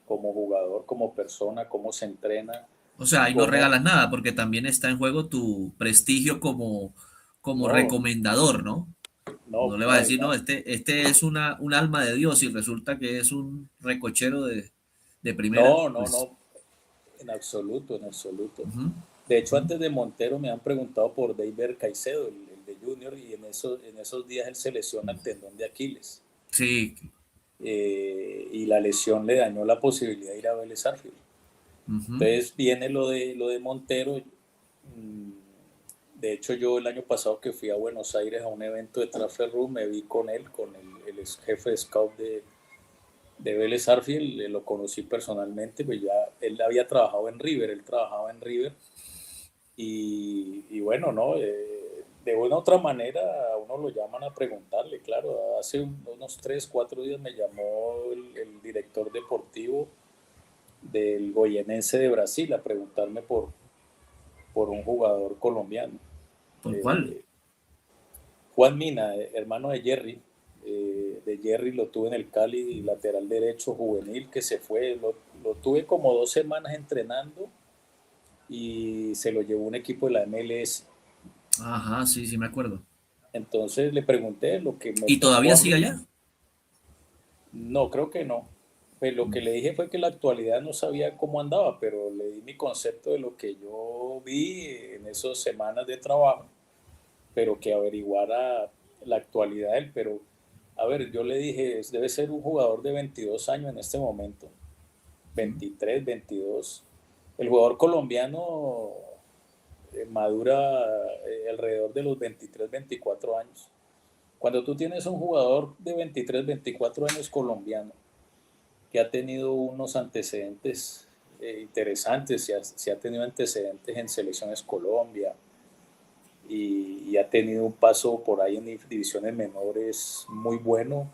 S2: como jugador, como persona, cómo se entrena,
S1: O sea, ahí no
S2: cómo...
S1: regalas nada porque también está en juego tu prestigio como
S2: No,
S1: recomendador, ¿no? No
S2: no,
S1: le vas a
S2: no,
S1: decir, no, este es un alma de Dios y resulta que es un recochero de primera,
S2: no, no,
S1: pues.
S2: no, en absoluto, en absoluto.
S1: Ujú,
S2: De hecho,
S1: ujú.
S2: antes de Montero me han preguntado por David Caicedo, el de Junior, y en esos días él se lesiona el tendón de Aquiles.
S1: Sí.
S2: Y la lesión le dañó la posibilidad de ir a Vélez Sarsfield.
S1: Ujú.
S2: Entonces viene lo de Montero. De hecho, yo el año pasado que fui a Buenos Aires a un evento de Transfer Room, me vi con él, con el jefe de scout de Vélez Sarsfield, lo conocí personalmente, pues ya él había trabajado en River, él trabajaba en River y bueno, ¿no? De una u otra manera a uno lo llaman a preguntarle, claro, hace unos 3, 4 días me llamó el director deportivo del Goianense de Brasil a preguntarme por un jugador colombiano.
S1: ¿Por cuál?
S2: Eh, Juan Mina, hermano de Jerry lo tuve en el Cali, lateral derecho juvenil que se fue, lo tuve como 2 semanas entrenando y se lo llevó un equipo de la MLS.
S1: Ajá, sí, sí me acuerdo.
S2: Entonces le pregunté lo que me
S1: ¿Y
S2: tocó
S1: todavía
S2: a
S1: sigue
S2: mí.
S1: allá?
S2: No, creo que no. Pues lo que le dije fue que la actualidad no sabía cómo andaba, pero le di mi concepto de lo que yo vi en esas semanas de trabajo, pero que averiguara la actualidad de él. Pero, a ver, yo le dije, debe ser un jugador de 22 años en este momento, 23, 22. El jugador colombiano madura alrededor de los 23, 24 años. Cuando tú tienes un jugador de 23, 24 años colombiano que ha tenido unos antecedentes interesantes, se ha tenido antecedentes en Selecciones Colombia y ha tenido un paso por ahí en divisiones menores muy bueno,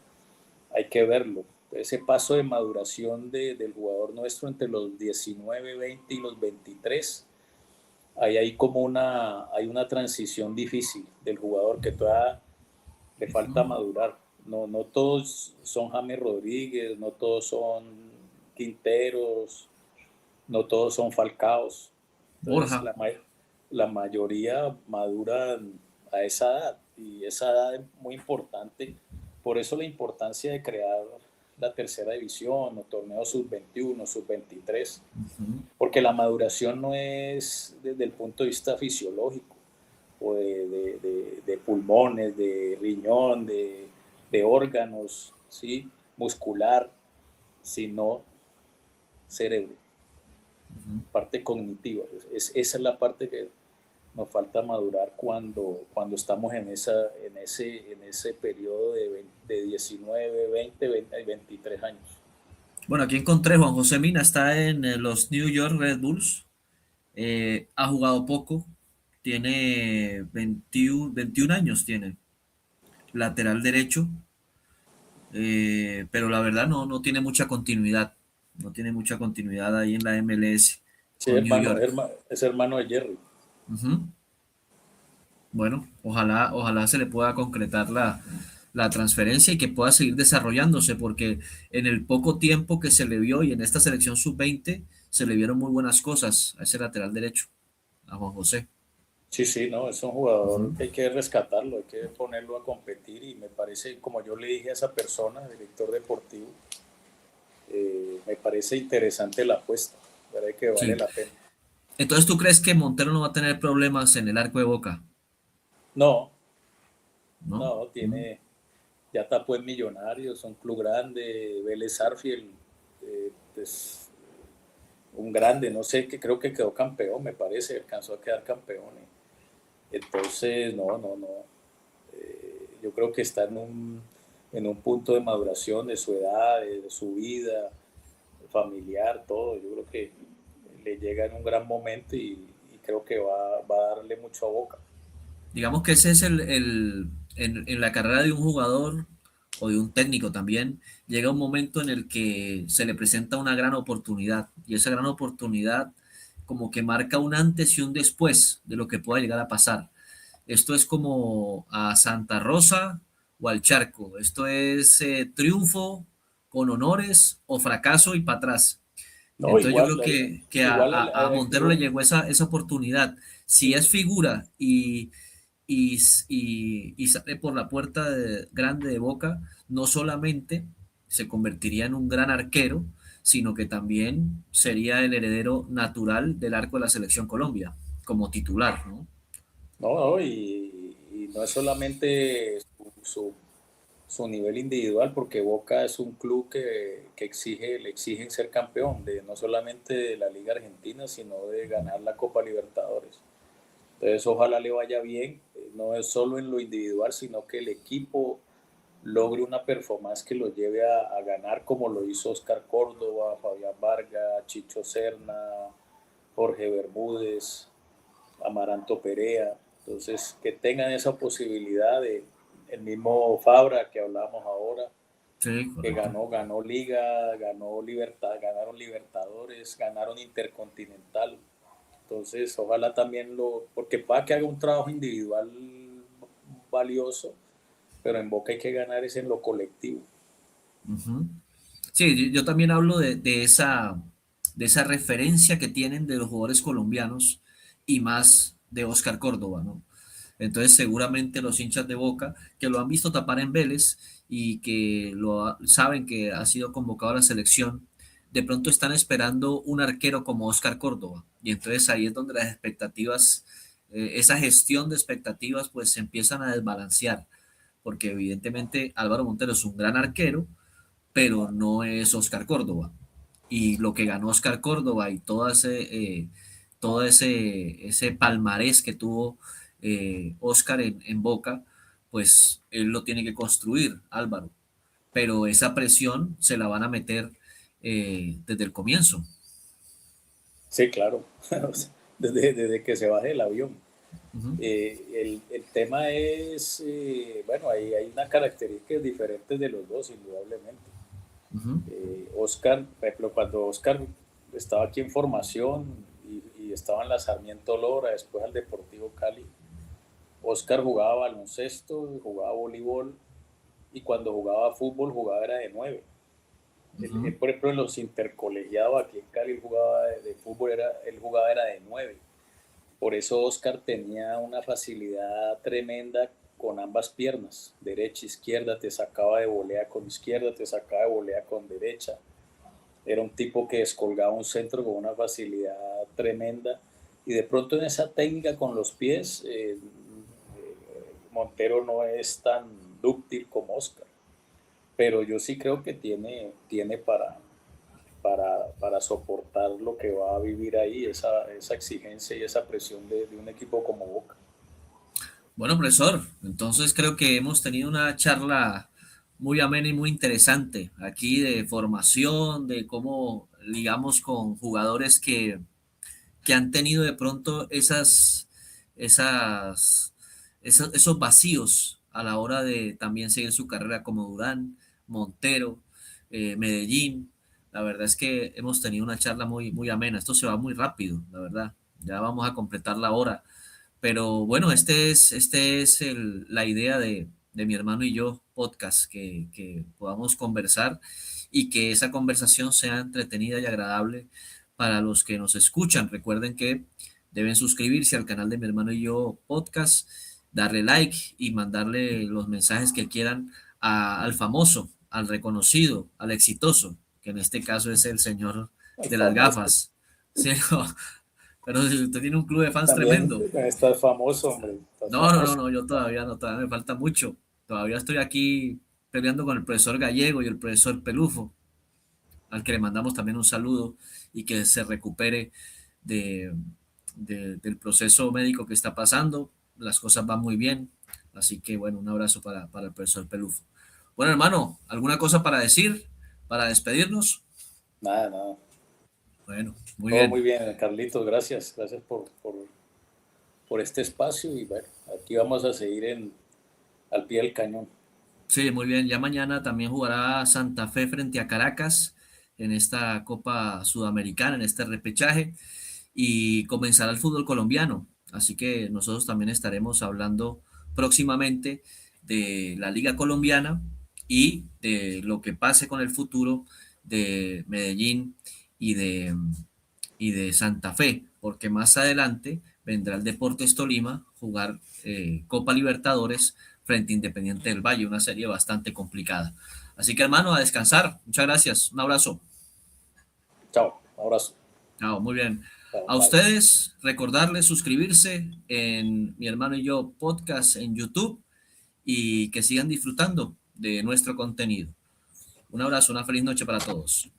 S2: hay que verlo. Ese paso de maduración del jugador nuestro entre los 19, 20 y los 23, hay como hay una transición difícil del jugador que todavía le falta
S1: Ujú.
S2: madurar. No, no todos son James Rodríguez, no todos son Quinteros, no todos son Falcaos. Entonces
S1: Borja.
S2: la mayoría maduran a esa edad y esa edad es muy importante. Por eso la importancia de crear la tercera división o torneos sub-21, sub-23,
S1: Ujú.
S2: porque la maduración no es desde el punto de vista fisiológico o de pulmones, de riñón, de órganos, ¿sí? Muscular, sino cerebro, parte cognitiva. Esa es la parte que nos falta madurar cuando estamos en ese periodo de 19, 20, 23 años.
S1: Bueno, aquí encontré Juan José Mina, está en los New York Red Bulls. Ha jugado poco, tiene 21 años, tiene lateral derecho, pero la verdad no tiene mucha continuidad. No tiene mucha continuidad ahí en la MLS
S2: Sí,
S1: con New
S2: hermano,
S1: York.
S2: es hermano de Jerry.
S1: Ujú. Bueno, ojalá se le pueda concretar la transferencia y que pueda seguir desarrollándose, porque en el poco tiempo que se le vio y en esta selección sub-20 se le vieron muy buenas cosas a ese lateral derecho, a Juan José.
S2: Sí, sí, no, es un
S1: Ujú.
S2: jugador que hay que rescatarlo, hay que ponerlo a competir y me parece, como yo le dije a esa persona, director deportivo, me parece interesante la apuesta, verdad que vale
S1: Sí.
S2: la pena.
S1: Entonces, ¿tú crees que Montero no va a tener problemas en el arco de Boca?
S2: No,
S1: ¿No?
S2: no,
S1: Mm.
S2: ya tapó en Millonarios, un club grande, Vélez Sarsfield, pues un grande, no sé, que creo que quedó campeón, me parece, alcanzó a quedar campeón. Entonces, no. Yo creo que está en un punto de maduración de su edad, de su vida familiar, todo. Yo creo que le llega en un gran momento y creo que va a darle mucho a Boca.
S1: Digamos que ese es en la carrera de un jugador o de un técnico también, llega un momento en el que se le presenta una gran oportunidad y esa gran oportunidad como que marca un antes y un después de lo que pueda llegar a pasar. Esto es como a Santa Rosa o al Charco. Esto es triunfo con honores o fracaso y para atrás.
S2: No,
S1: Entonces yo
S2: igual,
S1: creo que
S2: igual,
S1: a Montero le llegó esa oportunidad. Si es figura y sale por la puerta grande de Boca, no solamente se convertiría en un gran arquero, sino que también sería el heredero natural del arco de la selección Colombia, como titular, ¿no?
S2: no, y no es solamente su nivel individual, porque Boca es un club que le exigen ser campeón, no solamente de la Liga Argentina, sino de ganar la Copa Libertadores. Entonces, ojalá le vaya bien, no es solo en lo individual, sino que el equipo logre una performance que lo lleve a ganar, como lo hizo Oscar Córdoba, Fabián Vargas, Chicho Serna, Jorge Bermúdez, Amaranto Perea. Entonces, que tengan esa posibilidad de el mismo Fabra que hablábamos ahora,
S1: Sí,
S2: que
S1: correcto.
S2: ganó Liga, ganaron Libertadores, ganaron Intercontinental. Entonces, ojalá también porque para que haga un trabajo individual valioso, pero en Boca hay que ganar es en lo colectivo.
S1: Ujú. Sí, yo también hablo de esa referencia que tienen de los jugadores colombianos y más de Oscar Córdoba, ¿no? Entonces seguramente los hinchas de Boca que lo han visto tapar en Vélez y que saben que ha sido convocado a la selección, de pronto están esperando un arquero como Oscar Córdoba. Y entonces ahí es donde las expectativas, esa gestión de expectativas pues se empiezan a desbalancear, porque evidentemente Álvaro Montero es un gran arquero, pero no es Oscar Córdoba. Y lo que ganó Oscar Córdoba y todo ese palmarés que tuvo Oscar en Boca, pues él lo tiene que construir, Álvaro. Pero esa presión se la van a meter desde el comienzo.
S2: Sí, claro, desde que se baje el avión.
S1: Ujú,
S2: El tema es, bueno, hay una característica diferente de los dos, indudablemente.
S1: ujú,
S2: Oscar, por ejemplo, cuando Oscar estaba aquí en formación y estaba en la Sarmiento Lora, después al Deportivo Cali, Oscar jugaba baloncesto, jugaba voleibol y cuando jugaba fútbol jugaba era de 9.
S1: ujú.
S2: Por ejemplo, en los intercolegiados aquí en Cali él jugaba de fútbol, él jugaba era de 9. Por eso Oscar tenía una facilidad tremenda con ambas piernas, derecha, izquierda, te sacaba de volea con izquierda, te sacaba de volea con derecha. Era un tipo que descolgaba un centro con una facilidad tremenda y de pronto en esa técnica con los pies, Montero no es tan dúctil como Oscar, pero yo sí creo que tiene para soportar lo que va a vivir ahí, esa exigencia y esa presión de un equipo como Boca.
S1: Bueno, profesor, entonces creo que hemos tenido una charla muy amena y muy interesante aquí de formación, de cómo ligamos con jugadores que han tenido de pronto esos vacíos a la hora de también seguir su carrera como Durán, Montero, Medellín. La verdad es que hemos tenido una charla muy, muy amena. Esto se va muy rápido, la verdad. Ya vamos a completar la hora. Pero bueno, este es la idea de mi hermano y yo, podcast, que podamos conversar y que esa conversación sea entretenida y agradable para los que nos escuchan. Recuerden que deben suscribirse al canal de mi hermano y yo, podcast, darle like y mandarle los mensajes que quieran al famoso, al reconocido, al exitoso, que en este caso es el señor
S2: El
S1: de las
S2: famoso.
S1: gafas. ¿Sí? Pero si usted tiene un club de fans
S2: También
S1: tremendo.
S2: estás famoso, hombre, estás
S1: No, no, no,
S2: famoso.
S1: no, yo todavía no, todavía me falta mucho. Todavía estoy aquí peleando con el profesor Gallego y el profesor Pelufo. al que le mandamos también un saludo y que se recupere de, del proceso médico que está pasando. Las cosas van muy bien, así que bueno, un abrazo para el profesor Pelufo. Bueno, hermano, ¿alguna cosa para decir, para despedirnos?
S2: Nada, nada.
S1: Bueno, muy
S2: Todo
S1: bien.
S2: muy bien, Carlitos, gracias. Gracias por este espacio y bueno, aquí vamos a seguir al pie del cañón.
S1: Sí, muy bien. Ya mañana también jugará Santa Fe frente a Caracas en esta Copa Sudamericana, en este repechaje, y comenzará el fútbol colombiano. Así que nosotros también estaremos hablando próximamente de la Liga Colombiana y de lo que pase con el futuro de Medellín y de, y de Santa Fe, porque más adelante vendrá el Deportes Tolima jugar Copa Libertadores frente a Independiente del Valle, una serie bastante complicada. Así que hermano, a descansar. Muchas gracias. Un abrazo.
S2: Chao, abrazo.
S1: Chao, muy bien.
S2: Chao,
S1: A
S2: bye.
S1: ustedes, recordarles suscribirse en Mi Hermano y Yo podcast en YouTube y que sigan disfrutando de nuestro contenido. Un abrazo, una feliz noche para todos.